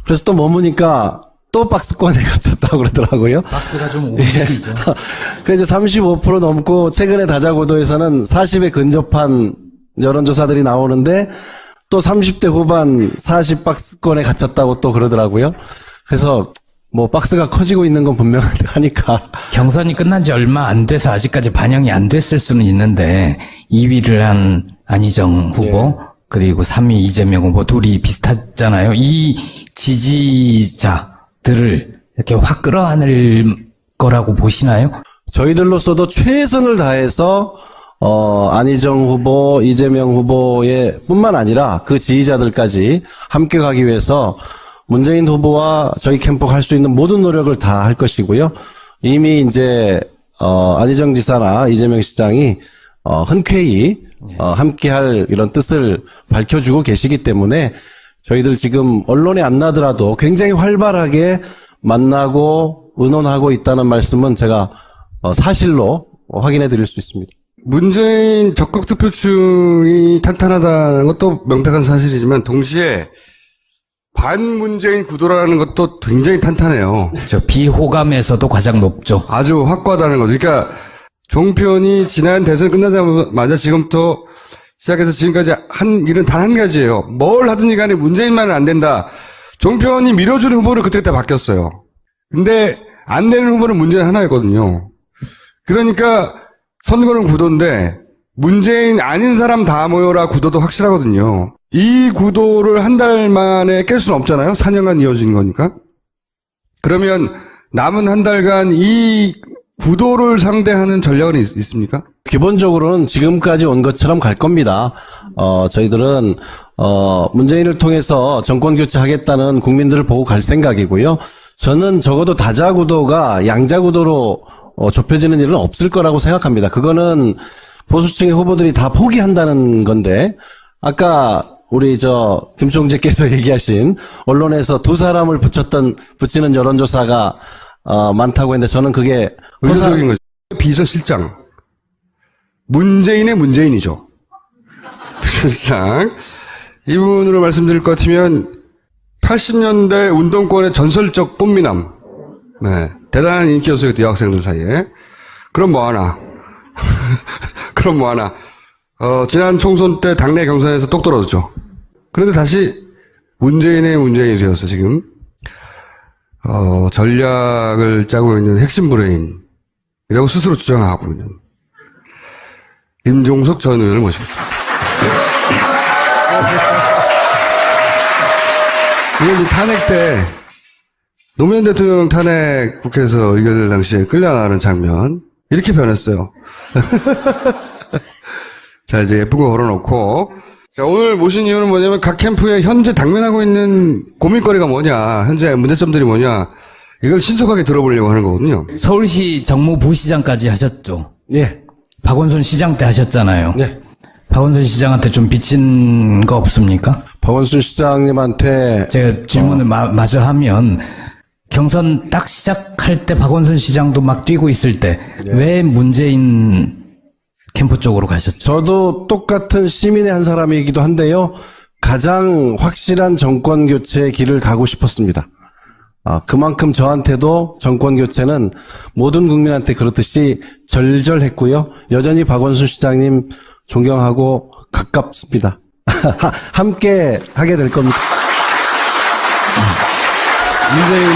그래서 또 머무니까 또 박스권에 갇혔다고 그러더라고요. 박스가 좀 움직이죠. 그래서 35% 넘고 최근에 다자구도에서는 40에 근접한 여론조사들이 나오는데 또 30대 후반 40 박스권에 갇혔다고 또 그러더라고요. 그래서 뭐 박스가 커지고 있는 건 분명하니까. 경선이 끝난 지 얼마 안 돼서 아직까지 반영이 안 됐을 수는 있는데 2위를 한 안희정 후보 그리고 3위 이재명 후보 둘이 비슷하잖아요. 이 지지자들을 이렇게 확 끌어안을 거라고 보시나요? 저희들로서도 최선을 다해서 안희정 후보, 이재명 후보의 뿐만 아니라 그 지지자들까지 함께 가기 위해서 문재인 후보와 저희 캠프가 할 수 있는 모든 노력을 다 할 것이고요. 이미 이제 안희정 지사나 이재명 시장이 흔쾌히 함께할 이런 뜻을 밝혀주고 계시기 때문에 저희들 지금 언론에 안 나더라도 굉장히 활발하게 만나고 의논하고 있다는 말씀은 제가 사실로 확인해 드릴 수 있습니다. 문재인 적극 투표층이 탄탄하다는 것도 명백한 사실이지만 동시에 반문재인 구도라는 것도 굉장히 탄탄해요. 저 비호감에서도 가장 높죠. 아주 확고하다는 거죠. 그러니까 종편이 지난 대선 끝나자마자 지금부터 시작해서 지금까지 한 일은 단 한 가지예요. 뭘 하든지 간에 문재인만은 안 된다. 종편이 밀어주는 후보는 그때그때 바뀌었어요. 근데 안 되는 후보는 문재인 하나였거든요. 그러니까 선거는 구도인데 문재인 아닌 사람 다 모여라 구도도 확실하거든요. 이 구도를 한 달 만에 깰 수는 없잖아요. 4년간 이어진 거니까. 그러면 남은 한 달간 이 구도를 상대하는 전략은 있습니까? 기본적으로는 지금까지 온 것처럼 갈 겁니다. 저희들은 문재인을 통해서 정권 교체하겠다는 국민들을 보고 갈 생각이고요. 저는 적어도 다자구도가 양자구도로 좁혀지는 일은 없을 거라고 생각합니다. 그거는 보수층의 후보들이 다 포기한다는 건데 아까 우리 김총재께서 얘기하신 언론에서 두 사람을 붙이는 여론조사가 많다고 했는데 저는 그게 의도적인 거죠. 비서실장. 문재인의 문재인이죠. 비서실장. 이분으로 말씀드릴 것 같으면 80년대 운동권의 전설적 꽃미남. 네. 대단한 인기였어요. 그때 여학생들 사이에. 그럼 뭐하나. 그럼 뭐하나. 지난 총선 때 당내 경선에서 똑 떨어졌죠. 그런데 다시 문재인의 문재인이 되어서 지금 전략을 짜고 있는 핵심 브레인이라고 스스로 주장하고 있는 임종석 전 의원을 모시겠습니다. 이건 탄핵 때 노무현 대통령 탄핵 국회에서 의결될 당시에 끌려나가는 장면 이렇게 변했어요. 자, 이제 예쁜 거 걸어놓고, 자, 오늘 모신 이유는 뭐냐면 각 캠프에 현재 당면하고 있는 고민거리가 뭐냐, 현재 문제점들이 뭐냐, 이걸 신속하게 들어보려고 하는 거거든요. 서울시 정무부시장까지 하셨죠. 예. 박원순 시장 때 하셨잖아요. 네. 박원순 시장한테 좀 빚진 거 없습니까? 박원순 시장님한테 제가 질문을 마저 하면 경선 딱 시작할 때 박원순 시장도 막 뛰고 있을 때 왜 문재인 캠프 쪽으로 가셨죠? 저도 똑같은 시민의 한 사람이기도 한데요. 가장 확실한 정권 교체의 길을 가고 싶었습니다. 그만큼 저한테도 정권 교체는 모든 국민한테 그렇듯이 절절했고요. 여전히 박원순 시장님 존경하고 가깝습니다. 함께 하게 될 겁니다. 문재인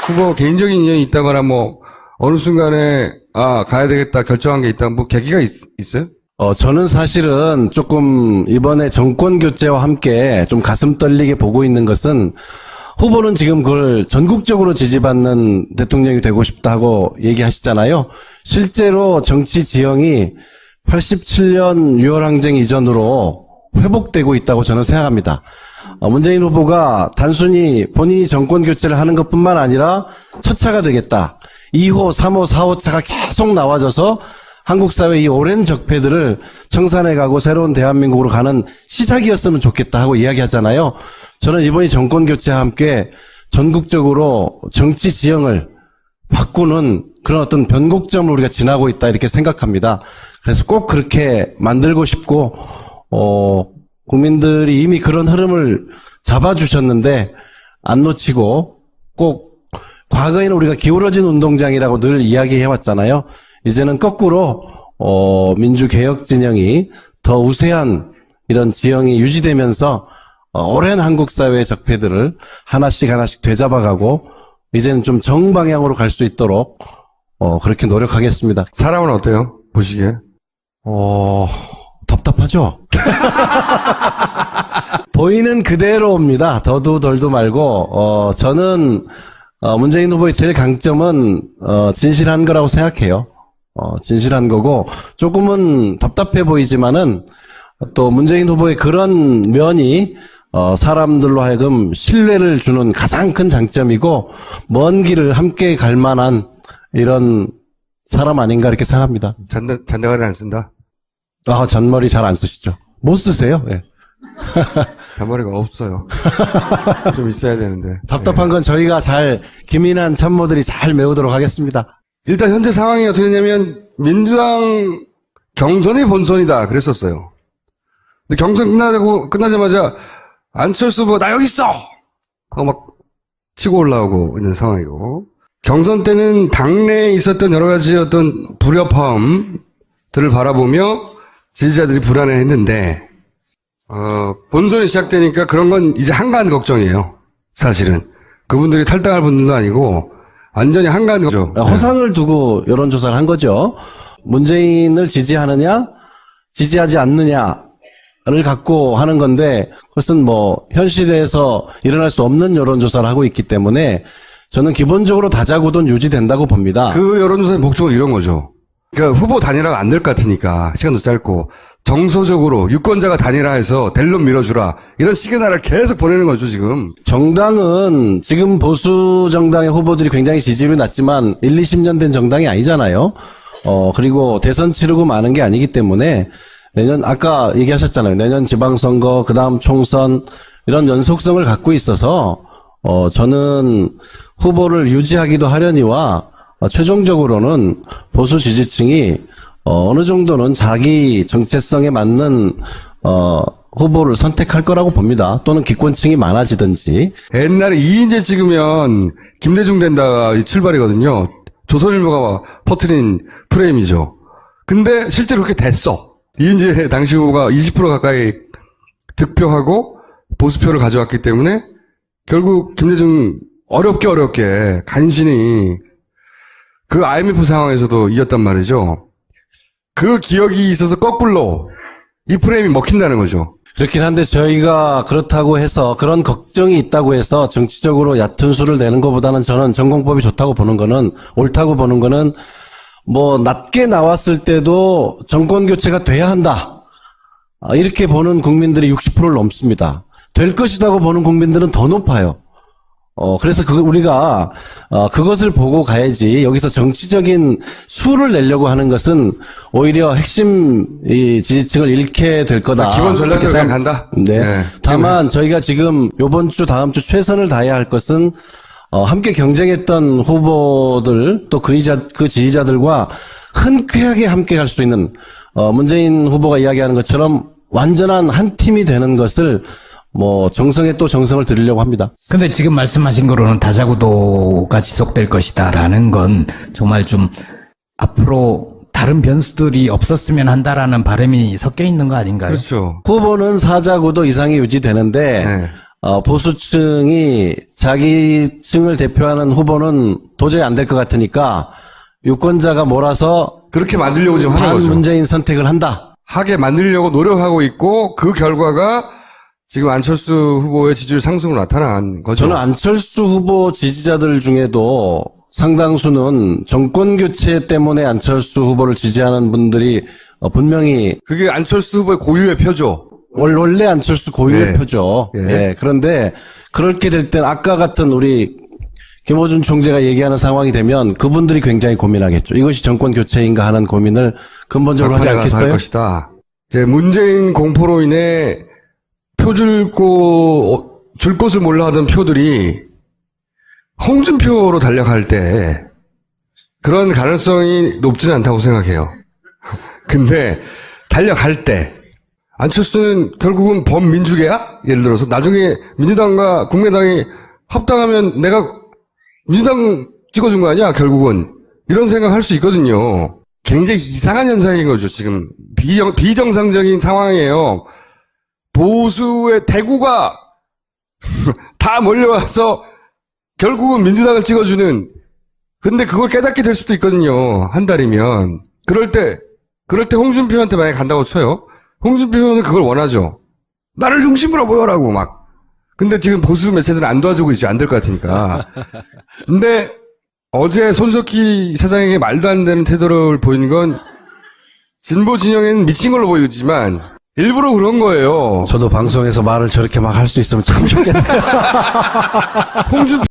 후보 개인적인 인연이 있다거나 뭐 어느 순간에 가야 되겠다 결정한 게 있다 뭐 계기가 있어요? 저는 사실은 조금 이번에 정권 교체와 함께 좀 가슴 떨리게 보고 있는 것은 후보는 지금 그걸 전국적으로 지지받는 대통령이 되고 싶다 하고 얘기하시잖아요. 실제로 정치 지형이 87년 6월 항쟁 이전으로 회복되고 있다고 저는 생각합니다. 문재인 후보가 단순히 본인이 정권 교체를 하는 것뿐만 아니라 첫 차가 되겠다. 2호, 3호, 4호 차가 계속 나와져서 한국 사회 이 오랜 적폐들을 청산해 가고 새로운 대한민국으로 가는 시작이었으면 좋겠다 하고 이야기하잖아요. 저는 이번이 정권 교체와 함께 전국적으로 정치 지형을 바꾸는 그런 어떤 변곡점을 우리가 지나고 있다 이렇게 생각합니다. 그래서 꼭 그렇게 만들고 싶고 국민들이 이미 그런 흐름을 잡아주셨는데 안 놓치고 꼭 과거에는 우리가 기울어진 운동장이라고 늘 이야기해왔잖아요. 이제는 거꾸로 민주개혁 진영이 더 우세한 이런 지형이 유지되면서 오랜 한국 사회의 적폐들을 하나씩 하나씩 되잡아가고 이제는 좀 정방향으로 갈 수 있도록 그렇게 노력하겠습니다. 사람은 어때요? 보시기에? 답답하죠? 보이는 그대로입니다. 더도 덜도 말고 저는 문재인 후보의 제일 강점은 진실한 거라고 생각해요. 진실한 거고 조금은 답답해 보이지만은 또 문재인 후보의 그런 면이 사람들로 하여금 신뢰를 주는 가장 큰 장점이고 먼 길을 함께 갈 만한 이런 사람 아닌가 이렇게 생각합니다. 잔대가리 안 쓴다? 잔머리 잘 안 쓰시죠? 못 쓰세요? 예. 잔머리가 없어요. 좀 있어야 되는데. 답답한 건 저희가 잘 기민한 참모들이 잘 메우도록 하겠습니다. 일단 현재 상황이 어떻게 되냐면 민주당 경선이 본선이다 그랬었어요. 근데 경선 끝나자마자 안철수 후보가 나 여기 있어! 하고 막 치고 올라오고 있는 상황이고, 경선 때는 당내에 있었던 여러 가지 어떤 불협화음들을 바라보며 지지자들이 불안해했는데 본선이 시작되니까 그런 건 이제 한가한 걱정이에요. 사실은 그분들이 탈당할 분들도 아니고 완전히 한가한 걱정. 허상을 두고 여론조사를 한 거죠. 문재인을 지지하느냐 지지하지 않느냐를 갖고 하는 건데 그것은 뭐 현실에서 일어날 수 없는 여론조사를 하고 있기 때문에 저는 기본적으로 다자구도는 유지된다고 봅니다. 그 여론조사의 목적은 이런 거죠. 그러니까 후보 단일화가 안 될 것 같으니까 시간도 짧고 정서적으로 유권자가 단일화해서 될 놈 밀어주라 이런 시그널을 계속 보내는 거죠 지금. 정당은 지금 보수 정당의 후보들이 굉장히 지지율이 낮지만 1, 20년 된 정당이 아니잖아요. 그리고 대선 치르고 마는 게 아니기 때문에 내년 아까 얘기하셨잖아요. 내년 지방선거 그다음 총선 이런 연속성을 갖고 있어서 저는 후보를 유지하기도 하려니와 최종적으로는 보수 지지층이 어느 정도는 자기 정체성에 맞는 후보를 선택할 거라고 봅니다. 또는 기권층이 많아지든지. 옛날에 이인재 찍으면 김대중 된다가 출발이거든요. 조선일보가 퍼뜨린 프레임이죠. 근데 실제로 그렇게 됐어. 이인재 당시 후보가 20% 가까이 득표하고 보수표를 가져왔기 때문에 결국 김대중 어렵게 간신히 그 IMF 상황에서도 이겼단 말이죠. 그 기억이 있어서 거꾸로 이 프레임이 먹힌다는 거죠. 그렇긴 한데 저희가 그렇다고 해서 그런 걱정이 있다고 해서 정치적으로 얕은 수를 내는 것보다는 저는 전공법이 좋다고 보는 거는 옳다고 보는 거는 뭐 낮게 나왔을 때도 정권 교체가 돼야 한다. 이렇게 보는 국민들이 60%를 넘습니다. 될 것이라고 보는 국민들은 더 높아요. 그래서 우리가 그것을 보고 가야지 여기서 정치적인 수를 내려고 하는 것은 오히려 핵심 이 지지층을 잃게 될 거다. 기본 전략대로 그냥 간다? 네. 네. 다만 저희가 지금 요번 주 다음 주 최선을 다해야 할 것은 함께 경쟁했던 후보들 또 그 지지자들과 흔쾌하게 함께 갈 수 있는 문재인 후보가 이야기하는 것처럼 완전한 한 팀이 되는 것을 뭐 정성에 또 정성을 들이려고 합니다. 근데 지금 말씀하신 거로는 다자구도가 지속될 것이다라는 건 정말 좀 앞으로 다른 변수들이 없었으면 한다라는 바람이 섞여 있는 거 아닌가요? 그렇죠. 후보는 사자구도 이상이 유지되는데 네. 보수층이 자기 층을 대표하는 후보는 도저히 안 될 것 같으니까 유권자가 몰아서 그렇게 만들려고 지금 하는 반 거죠. 문재인 선택을 한다. 하게 만들려고 노력하고 있고 그 결과가 지금 안철수 후보의 지지율 상승으로 나타난 거죠. 저는 안철수 후보 지지자들 중에도 상당수는 정권 교체 때문에 안철수 후보를 지지하는 분들이 분명히 그게 안철수 후보의 고유의 표죠. 원래 안철수 고유의 예. 표죠. 예. 예. 그런데 그렇게 될 땐 아까 같은 우리 김어준 총재가 얘기하는 상황이 되면 그분들이 굉장히 고민하겠죠. 이것이 정권 교체인가 하는 고민을 근본적으로 하지 할 않겠어요? 것이다. 이제 문재인 공포로 인해 줄 곳을 몰라 하던 표들이 홍준표로 달려갈 때 그런 가능성이 높지는 않다고 생각해요. 근데 달려갈 때 안철수는 결국은 범민주계야? 예를 들어서 나중에 민주당과 국민의당이 합당하면 내가 민주당 찍어준 거 아니야? 결국은 이런 생각할 수 있거든요. 굉장히 이상한 현상인 거죠. 지금 비정상적인 상황이에요. 보수의 대구가 다 몰려와서 결국은 민주당을 찍어주는, 근데 그걸 깨닫게 될 수도 있거든요. 한 달이면. 그럴 때 홍준표한테 만약에 간다고 쳐요. 홍준표는 그걸 원하죠. 나를 중심으로 모여라고 막. 근데 지금 보수 매체들은 안 도와주고 있죠. 안 될 것 같으니까. 근데 어제 손석희 사장에게 말도 안 되는 태도를 보인 건 진보 진영에는 미친 걸로 보이지만 일부러 그런 거예요. 저도 방송에서 말을 저렇게 막 할 수 있으면 참 좋겠네요. 홍준표